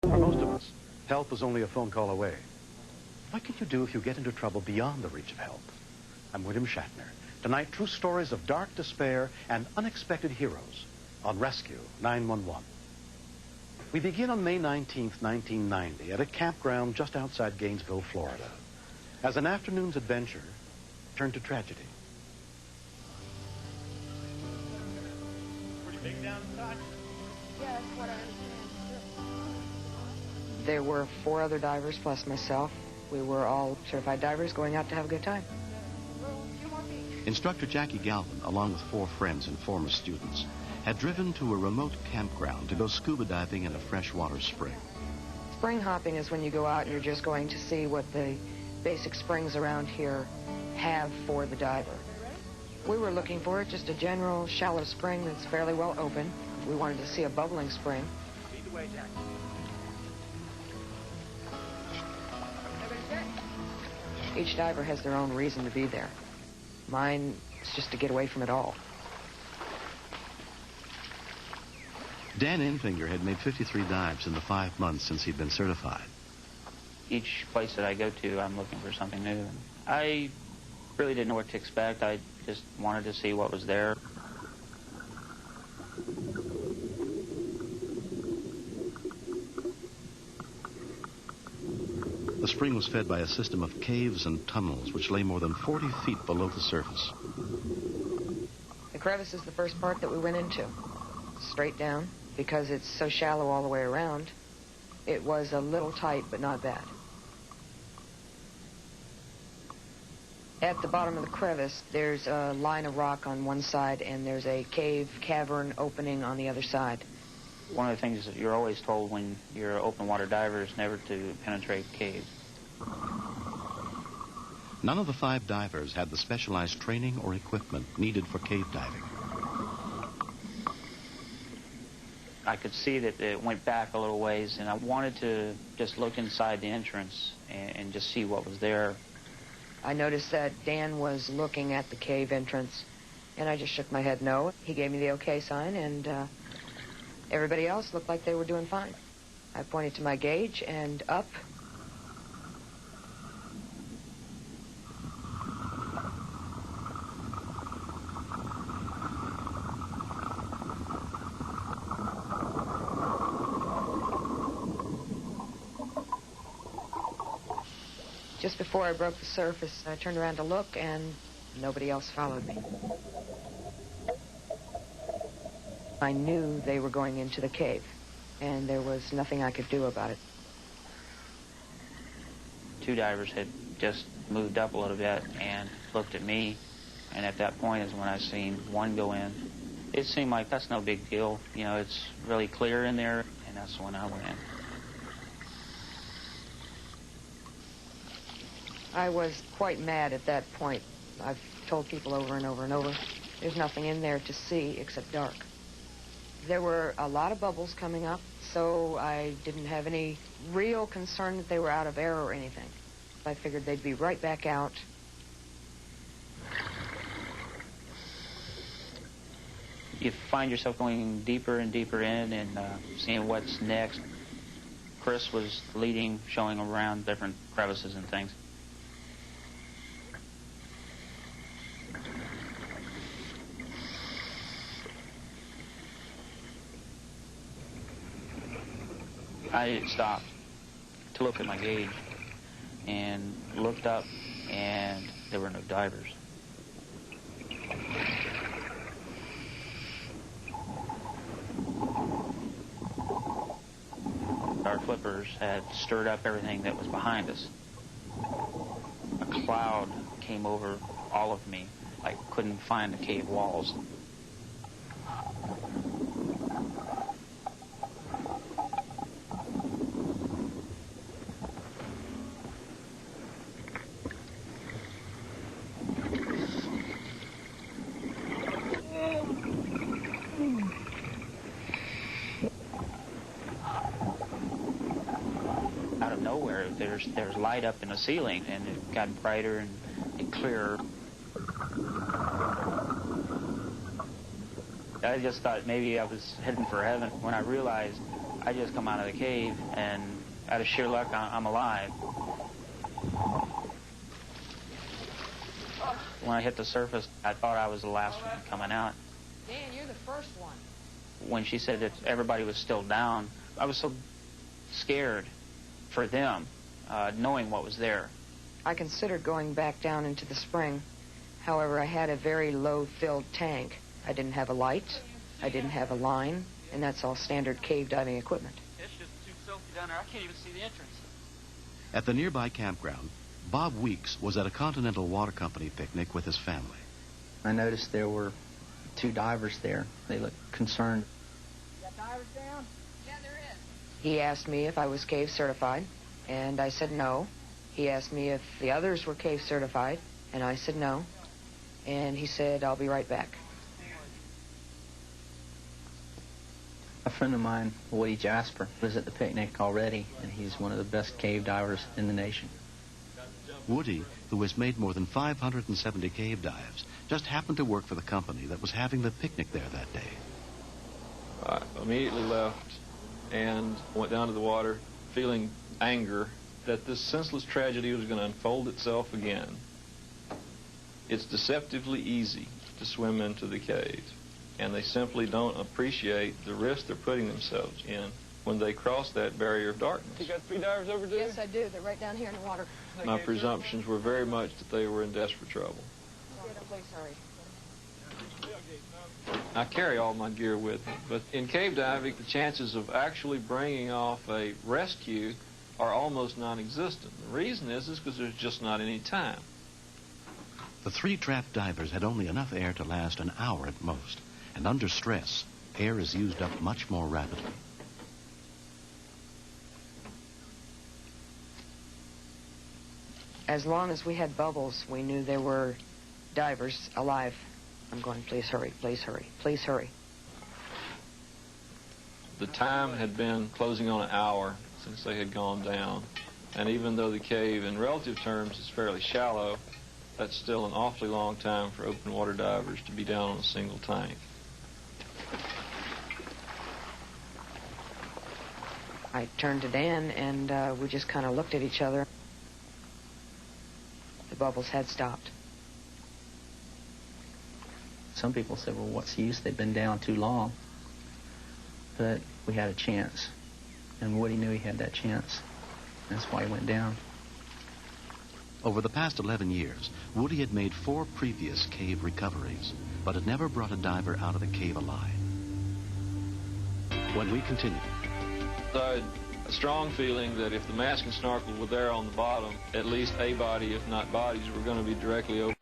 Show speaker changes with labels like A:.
A: For most of us, help is only a phone call away. What can you do if you get into trouble beyond the reach of help? I'm William Shatner. Tonight, true stories of dark despair and unexpected heroes on Rescue 911. We begin on May 19th, 1990, at a campground just outside Gainesville, Florida, as an afternoon's adventure turned to tragedy.
B: Pretty big down inside?
C: Yes, what I understand. There were 4 other divers plus myself. We were all certified divers going out to have a good time.
A: Instructor Jackie Galvin, along with 4 friends and former students, had driven to a remote campground to go scuba diving in a freshwater spring.
C: Spring hopping is when you go out and you're just going to see what the basic springs around here have for the diver. We were looking for just a general shallow spring that's fairly well open. We wanted to see a bubbling spring.
B: Lead the way, Jack.
C: Each diver has their own reason to be there. Mine is just to get away from it all.
A: Dan Infinger had made 53 dives in the 5 months since he'd been certified.
D: Each place that I go to, I'm looking for something new. I really didn't know what to expect. I just wanted to see what was there.
A: The spring was fed by a system of caves and tunnels which lay more than 40 feet below the surface.
C: The crevice is the first part that we went into. Straight down, because it's so shallow all the way around. It was a little tight, but not bad. At the bottom of the crevice, there's a line of rock on one side, and there's a cavern opening on the other side.
D: One of the things that you're always told when you're an open water diver is never to penetrate caves.
A: None of the 5 divers had the specialized training or equipment needed for cave diving.
D: I could see that it went back a little ways, and I wanted to just look inside the entrance and just see what was there.
C: I noticed that Dan was looking at the cave entrance, and I just shook my head no. He gave me the okay sign, and everybody else looked like they were doing fine. I pointed to my gauge and up. Just before I broke the surface, I turned around to look, and nobody else followed me. I knew they were going into the cave, and there was nothing I could do about it.
D: 2 divers had just moved up a little bit and looked at me, and at that point is when I seen one go in. It seemed like that's no big deal. You know, it's really clear in there, and that's when I went in.
C: I was quite mad at that point. I've told people over and over and over, there's nothing in there to see except dark. There were a lot of bubbles coming up, so I didn't have any real concern that they were out of air or anything. I figured they'd be right back out.
D: You find yourself going deeper and deeper in and seeing what's next. Chris was leading, showing around different crevices and things. I stopped to look at my gauge and looked up, and there were no divers. Our flippers had stirred up everything that was behind us. A cloud came over all of me. I couldn't find the cave walls. Out of nowhere, there's light up in the ceiling, and it got brighter and clearer. I just thought maybe I was heading for heaven when I realized I just come out of the cave, and out of sheer luck, I'm alive. When I hit the surface, I thought I was the last one coming out.
C: Dan, you're the first one.
D: When she said that everybody was still down, I was so scared for them, knowing what was there.
C: I considered going back down into the spring. However, I had a very low-filled tank. I didn't have a light, I didn't have a line, and that's all standard cave diving equipment.
B: It's just too filthy down there. I can't even see the entrance.
A: At the nearby campground, Bob Weeks was at a Continental Water Company picnic with his family.
E: I noticed there were 2 divers there. They looked concerned.
B: Got divers down?
C: Yeah, there is. He asked me if I was cave certified, and I said no. He asked me if the others were cave certified, and I said no. And he said, I'll be right back.
E: A friend of mine, Woody Jasper, was at the picnic already, and he's one of the best cave divers in the nation.
A: Woody, who has made more than 570 cave dives, just happened to work for the company that was having the picnic there that day.
F: I immediately left and went down to the water feeling anger that this senseless tragedy was going to unfold itself again. It's deceptively easy to swim into the cave, and they simply don't appreciate the risk they're putting themselves in when they cross that barrier of darkness.
B: You got 3 divers over there?
C: Yes, I do. They're right down here in the water.
F: My presumptions were very much that they were in desperate trouble.
C: Please hurry.
F: I carry all my gear with me, but in cave diving, the chances of actually bringing off a rescue are almost non-existent. The reason is because there's just not any time.
A: The 3 trapped divers had only enough air to last an hour at most, and under stress, air is used up much more rapidly.
C: As long as we had bubbles, we knew there were divers alive. I'm going, please hurry, please hurry, please hurry.
F: The time had been closing on an hour since they had gone down, and even though the cave in relative terms is fairly shallow, that's still an awfully long time for open water divers to be down on a single tank.
C: I turned to Dan, and we just kind of looked at each other. The bubbles had stopped.
E: Some people said, well, what's the use? They've been down too long. But we had a chance, and Woody knew he had that chance. That's why he went down.
A: Over the past 11 years, Woody had made 4 previous cave recoveries, but had never brought a diver out of the cave alive. When we continue.
F: I had a strong feeling that if the mask and snorkel were there on the bottom, at least a body, if not bodies, were going to be directly over.